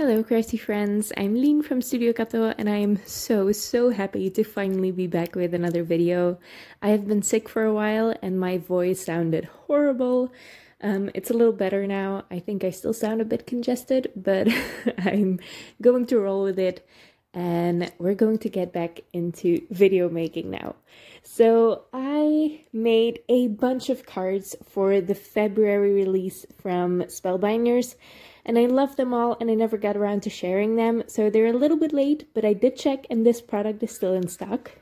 Hello crafty friends, I'm Lien from Studio Kato and I am so happy to finally be back with another video. I have been sick for a while and my voice sounded horrible. It's a little better now. I think I still sound a bit congested, but I'm going to roll with it and we're going to get back into video making now. So I made a bunch of cards for the February release from Spellbinders. And I love them all and I never got around to sharing them, so they're a little bit late, but I did check and this product is still in stock.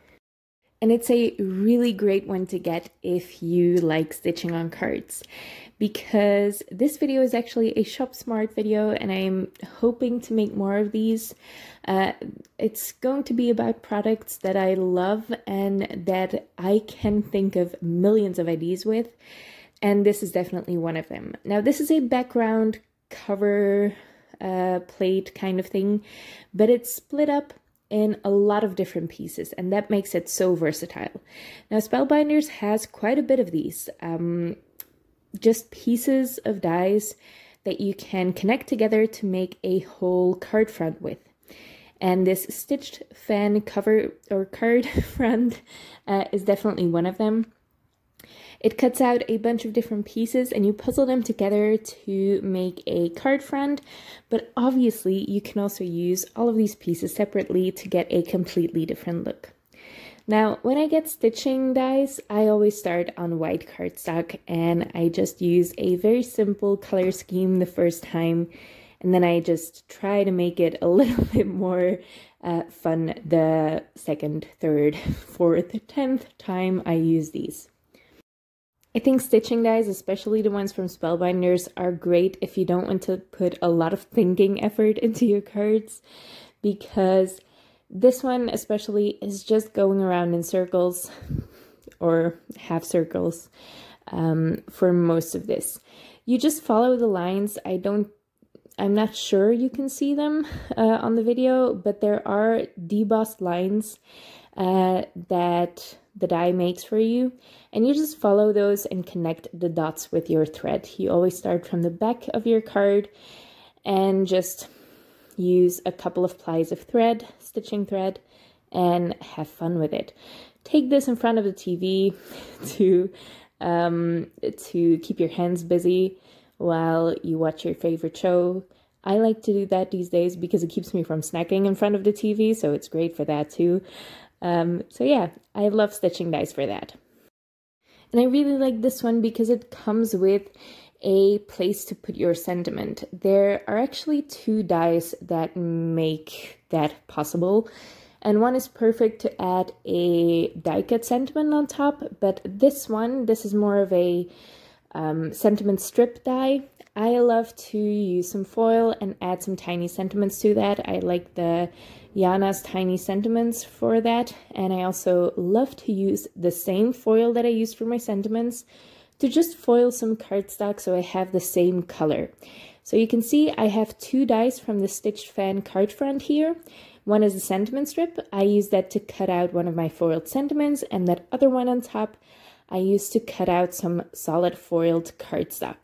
And it's a really great one to get if you like stitching on cards, because this video is actually a Shop Smart video and I'm hoping to make more of these. It's going to be about products that I love and that I can think of millions of ideas with, and this is definitely one of them. Now this is a background cover plate kind of thing, but it's split up in a lot of different pieces and that makes it so versatile. Now Spellbinders has quite a bit of these, just pieces of dies that you can connect together to make a whole card front with. And this stitched fan cover or card front is definitely one of them. It cuts out a bunch of different pieces and you puzzle them together to make a card front, but obviously you can also use all of these pieces separately to get a completely different look. Now, when I get stitching dies, I always start on white cardstock and I just use a very simple color scheme the first time, and then I just try to make it a little bit more fun the second, third, fourth, 10th time I use these. I think stitching dies, especially the ones from Spellbinders, are great if you don't want to put a lot of thinking effort into your cards, because this one especially is just going around in circles or half circles for most of this. You just follow the lines. I'm not sure you can see them on the video, but there are debossed lines that the die makes for you, and you just follow those and connect the dots with your thread. You always start from the back of your card and just use a couple of plies of thread, stitching thread, and have fun with it. Take this in front of the TV to keep your hands busy while you watch your favorite show. I like to do that these days because it keeps me from snacking in front of the TV, so it's great for that too. So yeah, I love stitching dies for that. And I really like this one because it comes with a place to put your sentiment. There are actually two dies that make that possible. And one is perfect to add a die cut sentiment on top, but this is more of a sentiment strip die. I love to use some foil and add some tiny sentiments to that. I like the Yana's tiny sentiments for that, and I also love to use the same foil that I used for my sentiments to just foil some cardstock so I have the same color. So you can see I have two dies from the Stitched Fan card front here. One is a sentiment strip. I use that to cut out one of my foiled sentiments, and that other one on top I used to cut out some solid foiled cardstock.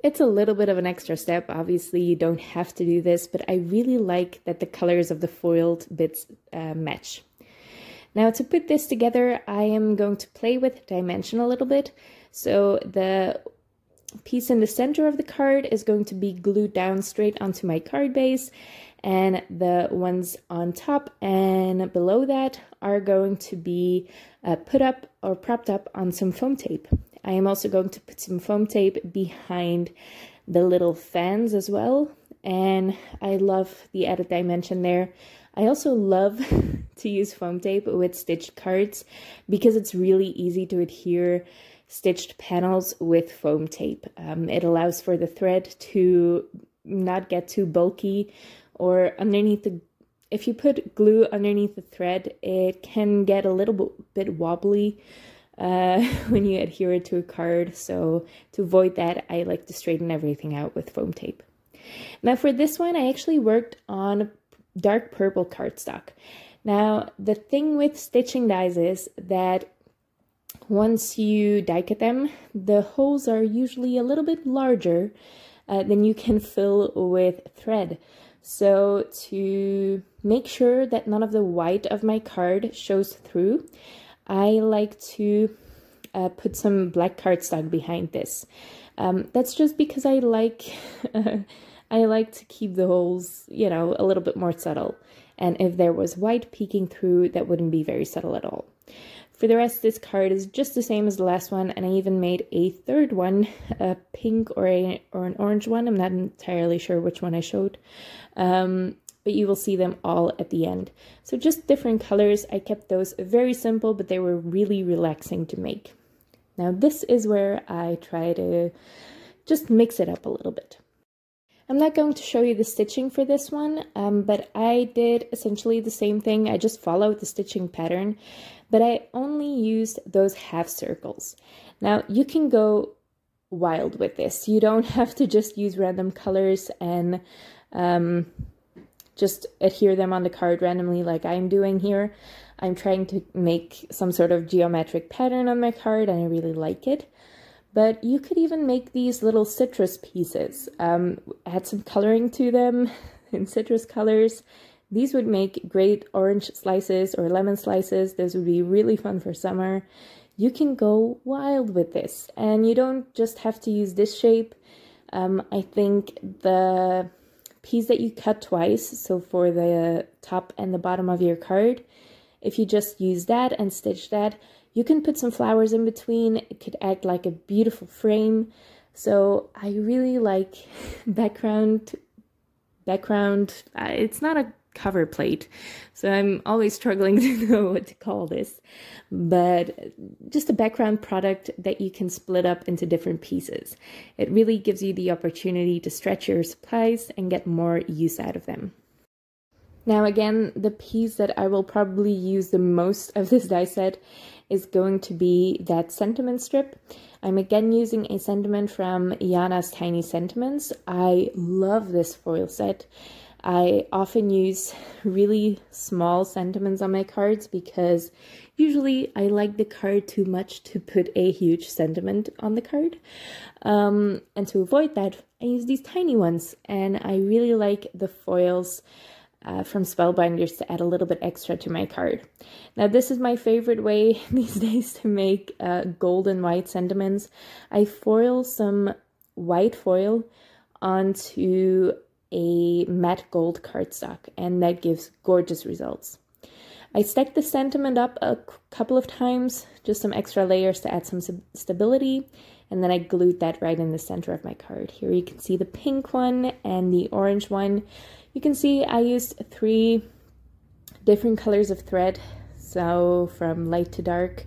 It's a little bit of an extra step. Obviously, you don't have to do this, but I really like that the colors of the foiled bits match. Now, to put this together, I am going to play with dimension a little bit. So the piece in the center of the card is going to be glued down straight onto my card base, and the ones on top and below that are going to be put up or propped up on some foam tape. I am also going to put some foam tape behind the little fans as well, and I love the added dimension there. I also love to use foam tape with stitched cards because it's really easy to adhere stitched panels with foam tape. It allows for the thread to not get too bulky, or if you put glue underneath the thread, it can get a little bit wobbly when you adhere it to a card. So to avoid that, I like to straighten everything out with foam tape. Now for this one, I actually worked on dark purple cardstock. Now the thing with stitching dies is that once you die cut them, the holes are usually a little bit larger then you can fill with thread. So to make sure that none of the white of my card shows through, I like to put some black cardstock behind this. That's just because I like I like to keep the holes, you know, a little bit more subtle. And if there was white peeking through, that wouldn't be very subtle at all. For the rest, this card is just the same as the last one, and I even made a third one, a pink or an orange one. I'm not entirely sure which one I showed, but you will see them all at the end. So just different colors. I kept those very simple, but they were really relaxing to make. Now this is where I try to just mix it up a little bit. I'm not going to show you the stitching for this one, but I did essentially the same thing. I just followed the stitching pattern, but I only used those half circles. Now you can go wild with this. You don't have to just use random colors and just adhere them on the card randomly like I'm doing here. I'm trying to make some sort of geometric pattern on my card and I really like it. But you could even make these little citrus pieces, add some coloring to them in citrus colors. These would make great orange slices or lemon slices. This would be really fun for summer. You can go wild with this, and you don't just have to use this shape. I think the piece that you cut twice, so for the top and the bottom of your card, if you just use that and stitch that, you can put some flowers in between. It could act like a beautiful frame. So I really like background. It's not a cover plate, so I'm always struggling to know what to call this. But just a background product that you can split up into different pieces. It really gives you the opportunity to stretch your supplies and get more use out of them. Now again, the piece that I will probably use the most of this die set is going to be that sentiment strip. I'm again using a sentiment from Yana's Tiny Sentiments. I love this foil set. I often use really small sentiments on my cards because usually I like the card too much to put a huge sentiment on the card. And to avoid that, I use these tiny ones, and I really like the foils from Spellbinders to add a little bit extra to my card. Now this is my favorite way these days to make gold and white sentiments. I foil some white foil onto a matte gold cardstock, and that gives gorgeous results. I stacked the sentiment up a couple of times, just some extra layers to add some stability, and then I glued that right in the center of my card. Here you can see the pink one and the orange one. You can see I used 3 different colors of thread, so from light to dark.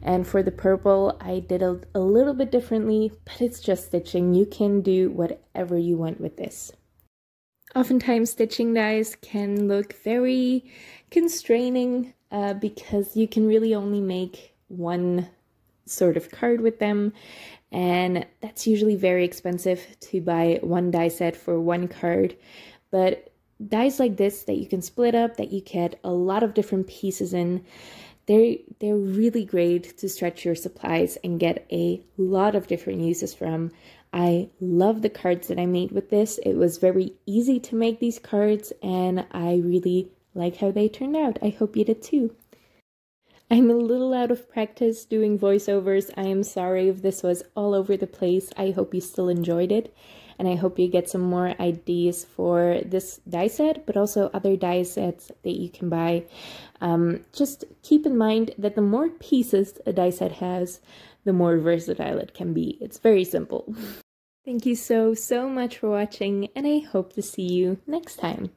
And for the purple, I did a little bit differently, but it's just stitching. You can do whatever you want with this. Oftentimes stitching dies can look very constraining because you can really only make one sort of card with them, and that's usually very expensive to buy one die set for one card. But dies like this that you can split up, that you get a lot of different pieces in, they're really great to stretch your supplies and get a lot of different uses from. I love the cards that I made with this. It was very easy to make these cards, and I really like how they turned out. I hope you did too. I'm a little out of practice doing voiceovers. I am sorry if this was all over the place. I hope you still enjoyed it, and I hope you get some more ideas for this die set, but also other die sets that you can buy. Just keep in mind that the more pieces a die set has, the more versatile it can be. It's very simple. Thank you so much for watching, and I hope to see you next time.